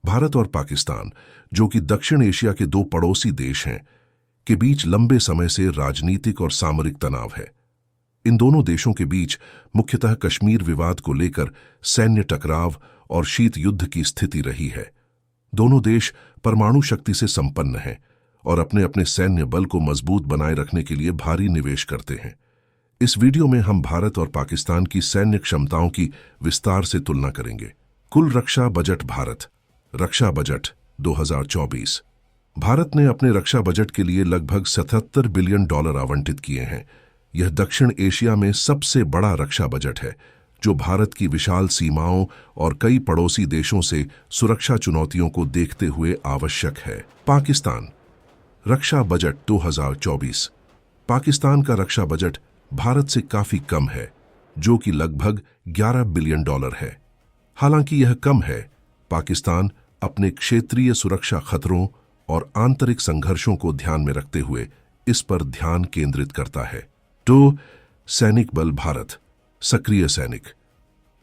भारत और पाकिस्तान, जो कि दक्षिण एशिया के दो पड़ोसी देश हैं, के बीच लंबे समय से राजनीतिक और सामरिक तनाव है। इन दोनों देशों के बीच मुख्यतः कश्मीर विवाद को लेकर सैन्य टकराव और शीत युद्ध की स्थिति रही है। दोनों देश परमाणु शक्ति से संपन्न हैं और अपने अपने सैन्य बल को मजबूत बनाए रखने के लिए भारी निवेश करते हैं। इस वीडियो में हम भारत और पाकिस्तान की सैन्य क्षमताओं की विस्तार से तुलना करेंगे। कुल रक्षा बजट भारत रक्षा बजट 2024। भारत ने अपने रक्षा बजट के लिए लगभग $77 बिलियन आवंटित किए हैं। यह दक्षिण एशिया में सबसे बड़ा रक्षा बजट है, जो भारत की विशाल सीमाओं और कई पड़ोसी देशों से सुरक्षा चुनौतियों को देखते हुए आवश्यक है। पाकिस्तान रक्षा बजट 2024। पाकिस्तान का रक्षा बजट भारत से काफी कम है, जो कि लगभग $11 बिलियन है। हालांकि यह कम है, पाकिस्तान अपने क्षेत्रीय सुरक्षा खतरों और आंतरिक संघर्षों को ध्यान में रखते हुए इस पर ध्यान केंद्रित करता है। तो सैनिक बल भारत सक्रिय सैनिक।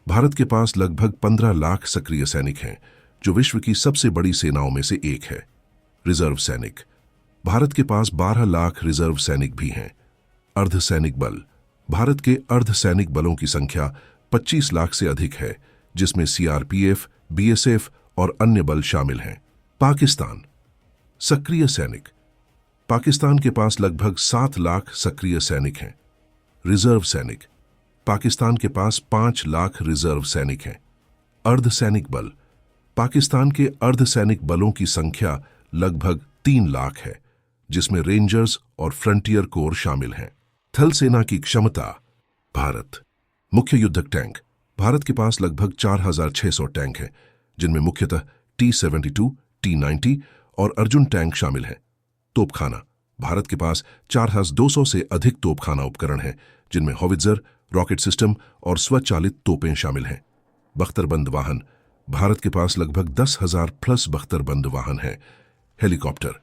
भारत के पास लगभग 15 लाख सक्रिय सैनिक हैं, जो विश्व की सबसे बड़ी सेनाओं में से एक है। रिजर्व सैनिक। भारत के पास 12 लाख रिजर्व सैनिक भी हैं। अर्धसैनिक बल। भारत के अर्धसैनिक बलों की संख्या 25 लाख से अधिक है, जिसमें सीआरपीएफ, बीएसएफ और अन्य बल शामिल हैं। पाकिस्तान सक्रिय सैनिक। पाकिस्तान के पास लगभग 7 लाख सक्रिय सैनिक हैं। रिजर्व सैनिक। पाकिस्तान के पास 5 लाख रिजर्व सैनिक हैं। अर्धसैनिक बल। पाकिस्तान के अर्धसैनिक बलों की संख्या लगभग 3 लाख है, जिसमें रेंजर्स और फ्रंटियर कोर शामिल हैं। थल सेना की क्षमता भारत मुख्य युद्धक टैंक। भारत के पास लगभग 4600 टैंक हैं, जिनमें मुख्यतः T-72, T-90 और अर्जुन टैंक शामिल हैं। तोपखाना। भारत के पास 4200 से अधिक तोपखाना उपकरण हैं, जिनमें हॉवित्जर, रॉकेट सिस्टम और स्वचालित तोपें शामिल हैं। बख्तरबंद वाहन। भारत के पास लगभग 10,000 प्लस बख्तरबंद वाहन हैं। हेलीकॉप्टर।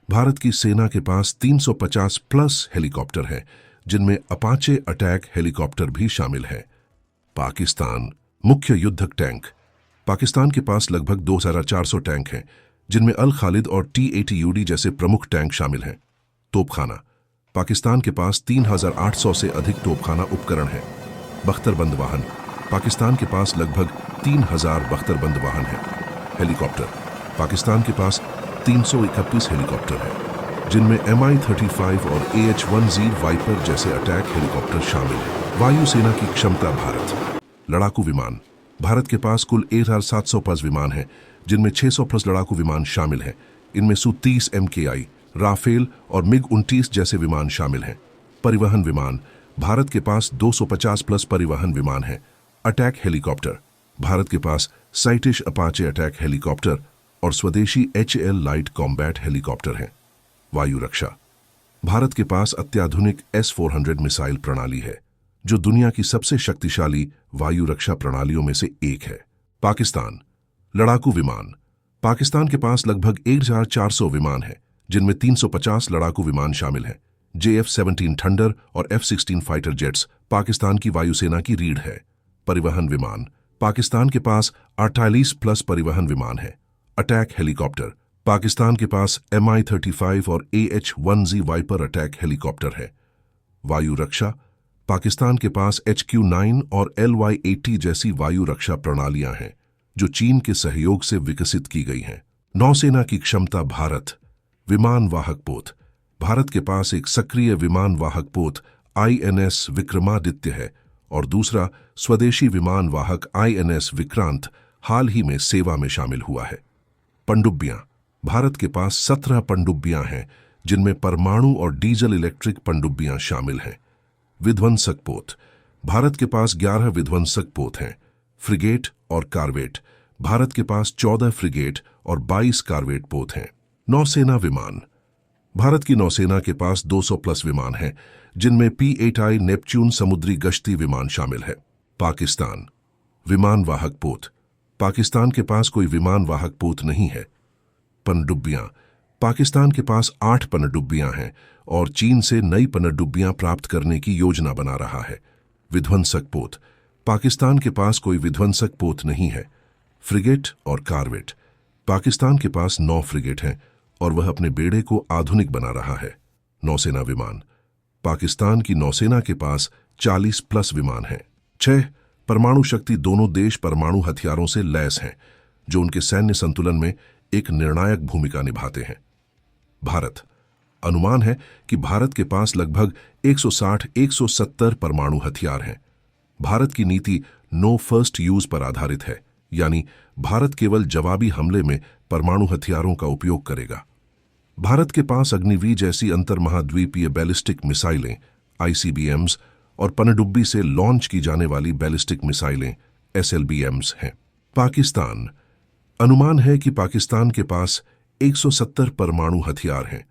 भारत की सेना के पास 350 प्लस हेलीकॉप्टर हैं, जिनमें अपाचे अटैक हेलीकॉप्टर भी शामिल है। पाकिस्तान मुख्य युद्धक टैंक। पाकिस्तान के पास लगभग 2400 टैंक हैं, जिनमें अल खालिद और T-80UD जैसे प्रमुख टैंक शामिल हैं। तोपखाना। पाकिस्तान के पास 3800 से अधिक तोपखाना उपकरण हैं। बख्तरबंद वाहन। पाकिस्तान के पास लगभग 3000 बख्तरबंद वाहन हैं। हेलीकॉप्टर। पाकिस्तान के पास 331 हेलीकॉप्टर हैं, जिनमें Mi-35 और AH-1Z वाइपर जैसे अटैक हेलीकॉप्टर शामिल हैं। वायुसेना की क्षमता भारत लड़ाकू विमान। भारत के पास कुल 1700 प्लस विमान हैं, जिनमें 600 प्लस लड़ाकू विमान शामिल हैं। इनमें Su-30 MKI, राफेल और MiG-29 जैसे विमान शामिल हैं। परिवहन विमान। भारत के पास 250 प्लस परिवहन विमान हैं। Attack helicopter. भारत के पास साइटिश अपाचे अटैक हेलीकॉप्टर और स्वदेशी HL लाइट कॉम्बैट हेलीकॉप्टर हैं। वायु रक्षा। भारत के पास अत्याधुनिक S-400 मिसाइल प्रणाली है, जो दुनिया की सबसे शक्तिशाली वायु रक्षा प्रणालियों में से एक है। पाकिस्तान लड़ाकू विमान। पाकिस्तान के पास लगभग 1400 विमान हैं, जिनमें 350 लड़ाकू विमान शामिल हैं। JF-17 थंडर और F-16 फाइटर जेट्स पाकिस्तान की वायुसेना की रीढ़ है। परिवहन विमान। पाकिस्तान के पास 48 प्लस परिवहन विमान हैं। Attack helicopter. पाकिस्तान के पास Mi-35 और AH-1Z वाइपर अटैक हेलीकॉप्टर है। वायु रक्षा। पाकिस्तान के पास HQ-9 और LY-80 जैसी वायु रक्षा प्रणालियां हैं, जो चीन के सहयोग से विकसित की गई हैं। नौसेना की क्षमता भारत विमान वाहक पोत। भारत के पास एक सक्रिय विमान वाहक पोत INS विक्रमादित्य है और दूसरा स्वदेशी विमान वाहक INS विक्रांत हाल ही में सेवा में शामिल हुआ है। पनडुब्बियां। भारत के पास 17 पनडुब्बियां हैं, जिनमें परमाणु और डीजल इलेक्ट्रिक पनडुब्बियां शामिल हैं। विध्वंसक पोत। भारत के पास 11 विध्वंसक पोत हैं। फ्रिगेट और कारवेट। भारत के पास 14 फ्रिगेट और 22 कारवेट पोत हैं। नौसेना विमान। भारत की नौसेना के पास 200 प्लस विमान हैं, जिनमें P-8I नेपच्यून समुद्री गश्ती विमान शामिल है। पाकिस्तान विमान वाहक पोत। पाकिस्तान के पास कोई विमान वाहक पोत नहीं है। पनडुब्बियां। पाकिस्तान के पास 8 पनडुब्बियां हैं और चीन से नई पनडुब्बियां प्राप्त करने की योजना बना रहा है। विध्वंसक पोत। पाकिस्तान के पास कोई विध्वंसक पोत नहीं है। फ्रिगेट और कारवेट। पाकिस्तान के पास 9 फ्रिगेट हैं और वह अपने बेड़े को आधुनिक बना रहा है। नौसेना विमान। पाकिस्तान की नौसेना के पास 40 प्लस विमान हैं। 6 परमाणु शक्ति। दोनों देश परमाणु हथियारों से लैस हैं जो उनके सैन्य संतुलन में एक निर्णायक भूमिका निभाते हैं। भारत। अनुमान है कि भारत के पास लगभग 160-170 परमाणु हथियार हैं। भारत की नीति नो फर्स्ट यूज पर आधारित है, यानी भारत केवल जवाबी हमले में परमाणु हथियारों का उपयोग करेगा। भारत के पास अग्निवीर जैसी अंतर्महाद्वीपीय बैलिस्टिक मिसाइलें आईसीबीएम्स और पनडुब्बी से लॉन्च की जाने वाली बैलिस्टिक मिसाइलें एसएलबीएम्स हैं। पाकिस्तान। अनुमान है कि पाकिस्तान के पास 170 परमाणु हथियार हैं।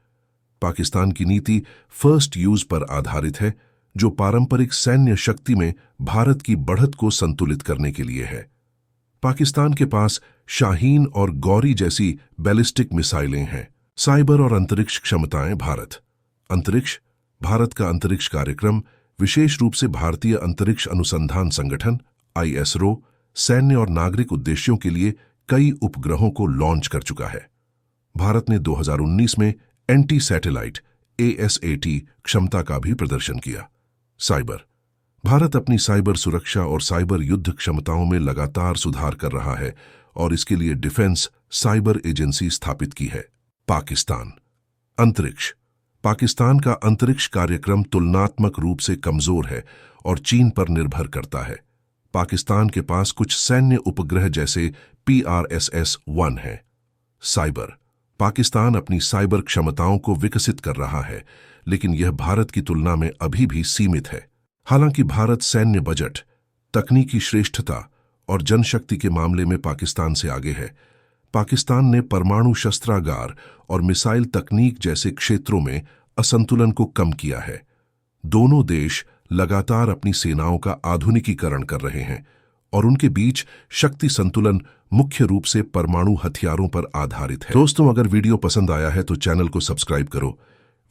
पाकिस्तान की नीति फर्स्ट यूज पर आधारित है, जो पारंपरिक सैन्य शक्ति में भारत की बढ़त को संतुलित करने के लिए है। पाकिस्तान के पास शाहीन और गौरी जैसी बैलिस्टिक मिसाइलें हैं। साइबर और अंतरिक्ष क्षमताएं। भारत। अंतरिक्ष। भारत का अंतरिक्ष कार्यक्रम विशेष रूप से भारतीय अंतरिक्ष अनुसंधान संगठन ISRO सैन्य और नागरिक उद्देश्यों के लिए कई उपग्रहों को लॉन्च कर चुका है। भारत ने 2019 में एंटी सैटेलाइट ASAT क्षमता का भी प्रदर्शन किया। साइबर। भारत अपनी साइबर सुरक्षा और साइबर युद्ध क्षमताओं में लगातार सुधार कर रहा है और इसके लिए डिफेंस साइबर एजेंसी स्थापित की है। पाकिस्तान। अंतरिक्ष। पाकिस्तान का अंतरिक्ष कार्यक्रम तुलनात्मक रूप से कमजोर है और चीन पर निर्भर करता है। पाकिस्तान के पास कुछ सैन्य उपग्रह जैसे PRSS-1 है। साइबर। पाकिस्तान अपनी साइबर क्षमताओं को विकसित कर रहा है, लेकिन यह भारत की तुलना में अभी भी सीमित है। हालांकि भारत सैन्य बजट, तकनीकी श्रेष्ठता और जनशक्ति के मामले में पाकिस्तान से आगे है। पाकिस्तान ने परमाणु शस्त्रागार और मिसाइल तकनीक जैसे क्षेत्रों में असंतुलन को कम किया है। दोनों देश लगातार अपनी सेनाओं का आधुनिकीकरण कर रहे हैं और उनके बीच शक्ति संतुलन मुख्य रूप से परमाणु हथियारों पर आधारित है। दोस्तों, अगर वीडियो पसंद आया है तो चैनल को सब्सक्राइब करो,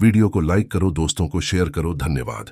वीडियो को लाइक करो, दोस्तों को शेयर करो। धन्यवाद।